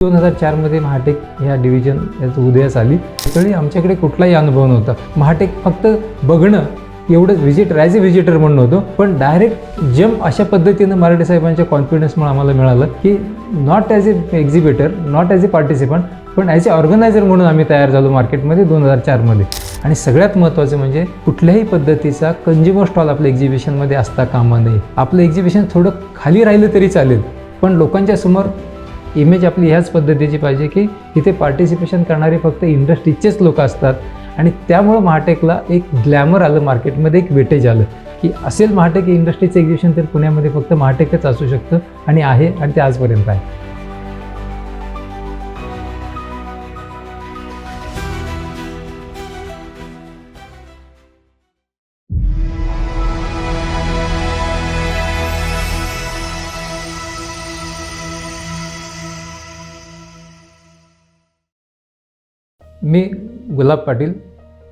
2004 महाटेक ह्या डिव्हिजन याचं उदयास आली. त्यावेळी आमच्याकडे कुठलाही अनुभव नव्हता. महाटेक फक्त बघणं एवढंच ॲज अ व्हिजिटर म्हणून होतो, पण डायरेक्ट जम्प अशा पद्धतीनं मराठे साहेबांच्या कॉन्फिडन्समुळे आम्हाला मिळालं की not as a exhibitor, not as a participant, पण ॲज ए ऑर्गनायझर म्हणून आम्ही तयार झालो मार्केटमध्ये 2004. आणि सगळ्यात महत्त्वाचं म्हणजे कुठल्याही पद्धतीचा कंझ्युमर स्टॉल आपल्या एक्झिबिशनमध्ये असता कामा नये. आपलं एक्झिबिशन थोडं खाली राहिलं तरी चालेल, पण लोकांच्या समोर इमेज आपली ह्याच पद्धतीची पाहिजे की इथे पार्टिसिपेशन करणारे फक्त इंडस्ट्रीचेच लोक असतात. आणि त्यामुळं महाटेकला एक ग्लॅमर आलं, मार्केटमध्ये एक वेटेज आलं की असेल महाटेक इंडस्ट्रीचं एक्झिबिशन तर पुण्यामध्ये फक्त महाटेकच असू शकतं, आणि आहे, आणि ते आजपर्यंत आहे. मी गुलाब पाटील.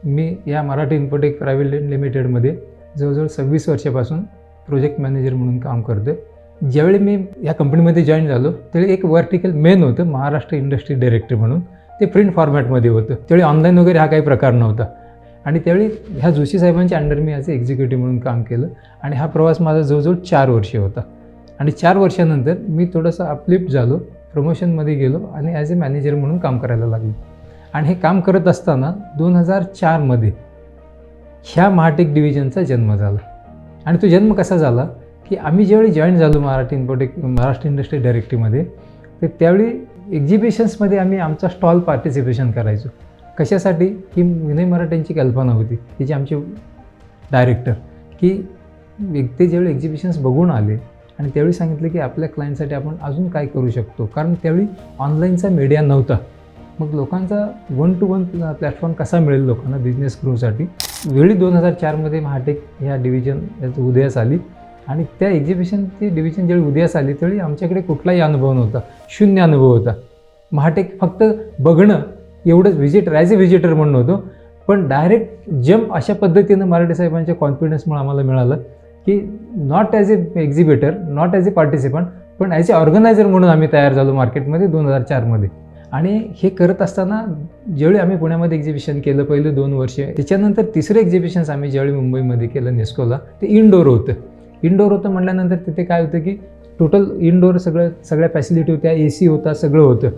मी या मराठी इन्फोटेक प्रायव्हेट लिमिटेडमध्ये जवळजवळ 26 वर्षापासून प्रोजेक्ट मॅनेजर म्हणून काम करतो आहे. ज्यावेळी मी या कंपनीमध्ये जॉईन झालो त्यावेळी एक वर्टिकल मेन होतं, महाराष्ट्र इंडस्ट्री डायरेक्टर म्हणून. ते प्रिंट फॉर्मॅटमध्ये होतं. त्यावेळी ऑनलाईन वगैरे हा काही प्रकार नव्हता. आणि त्यावेळी ह्या जोशी साहेबांच्या under me as a executive म्हणून काम केलं. आणि हा प्रवास माझा जवळजवळ 4 वर्ष होता. आणि 4 वर्षानंतर मी थोडंसं अपलिफ्ट झालो, प्रमोशनमध्ये गेलो आणि ॲज अ मॅनेजर म्हणून काम करायला लागलो. आणि हे काम करत असताना 2004 ह्या महाटेक डिव्हिजनचा जन्म झाला. आणि तो जन्म कसा झाला की आम्ही ज्यावेळी जॉईन झालो महाराष्ट्र इंडस्ट्री डायरेक्टरीमध्ये, तर त्यावेळी एक्झिबिशन्समध्ये आम्ही आमचा स्टॉल पार्टिसिपेशन करायचो. कशासाठी की विनय मराठेंची कल्पना होती, की जे आमचे डायरेक्टर, की ते ज्यावेळी एक्झिबिशन्स बघून आले आणि त्यावेळी सांगितलं की आपल्या क्लायंटसाठी आपण अजून काय करू शकतो, कारण त्यावेळी ऑनलाईनचा मीडिया नव्हता. मग लोकांचा 1 to 1 प्लॅटफॉर्म कसा मिळेल लोकांना बिझनेस ग्रोसाठी. वेळी 2004 महाटेक ह्या डिव्हिजन याचं उदयास आली. आणि त्या एक्झिबिशनची डिव्हिजन ज्यावेळी उदयास आली त्यावेळी आमच्याकडे कुठलाही अनुभव नव्हता, शून्य अनुभव होता. महाटेक फक्त बघणं एवढंच ॲज अ व्हिजिटर म्हणून होतो, पण डायरेक्ट जम्प अशा पद्धतीनं मराठे साहेबांच्या कॉन्फिडन्समुळे आम्हाला मिळालं की not as a exhibitor, not as a participant, पण ॲज ए ऑर्गनायझर म्हणून आम्ही तयार झालो मार्केटमध्ये 2004. आणि हे करत असताना ज्यावेळी आम्ही पुण्यामध्ये एक्झिबिशन केलं पहिलं 2 वर्ष, त्याच्यानंतर तिसरं एक्झिबिशन्स आम्ही ज्यावेळी मुंबईमध्ये केलं नेस्कोला, ते इनडोअर होतं म्हटल्यानंतर तिथे काय होतं की टोटल इनडोअर सगळ्या फॅसिलिटी होत्या, AC होता, सगळं होतं.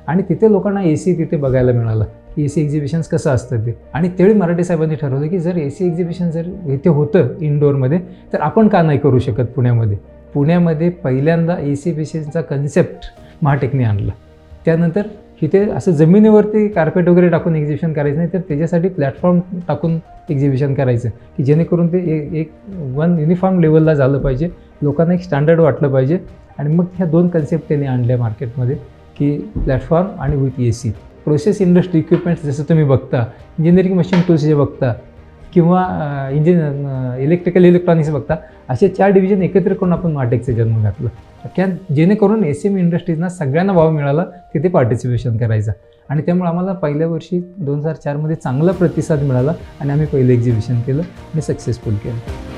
आणि तिथे लोकांना AC तिथे बघायला मिळालं की AC एक्झिबिशन्स कसं असतं ते. आणि त्यावेळी मराठे साहेबांनी ठरवलं की जर AC एक्झिबिशन जर इथे होतं इनडोअरमध्ये तर आपण का नाही करू शकत पुण्यामध्ये पहिल्यांदा AC एक्झिबिशनचा कन्सेप्ट महाटेकने आणला. त्यानंतर इथे असं जमिनीवरती कार्पेट वगैरे टाकून एक्झिबिशन करायचं नाही, तर त्याच्यासाठी प्लॅटफॉर्म टाकून एक्झिबिशन करायचं की जेणेकरून ते एक युनिफॉर्म लेवलला झालं पाहिजे, लोकांना एक स्टँडर्ड वाटलं पाहिजे. आणि मग ह्या 2 कन्सेप्ट त्यांनी आणल्या मार्केटमध्ये की प्लॅटफॉर्म आणि with AC. Process industry equipments जसं तुम्ही बघता, इंजिनिअरिंग मशीन टूल्स जे बघता, किंवा इलेक्ट्रॉनिक्स बघता, असे 4 डिव्हिजन एकत्र करून आपण महाटेकचा जन्म घातला. जेणेकरून SME इंडस्ट्रीजना सगळ्यांना वाव मिळाला तिथे पार्टिसिपेशन करायचा. आणि त्यामुळे आम्हाला पहिल्या वर्षी 2004 चांगला प्रतिसाद मिळाला आणि आम्ही पहिलं एक्झिबिशन केलं आणि सक्सेसफुल केलं.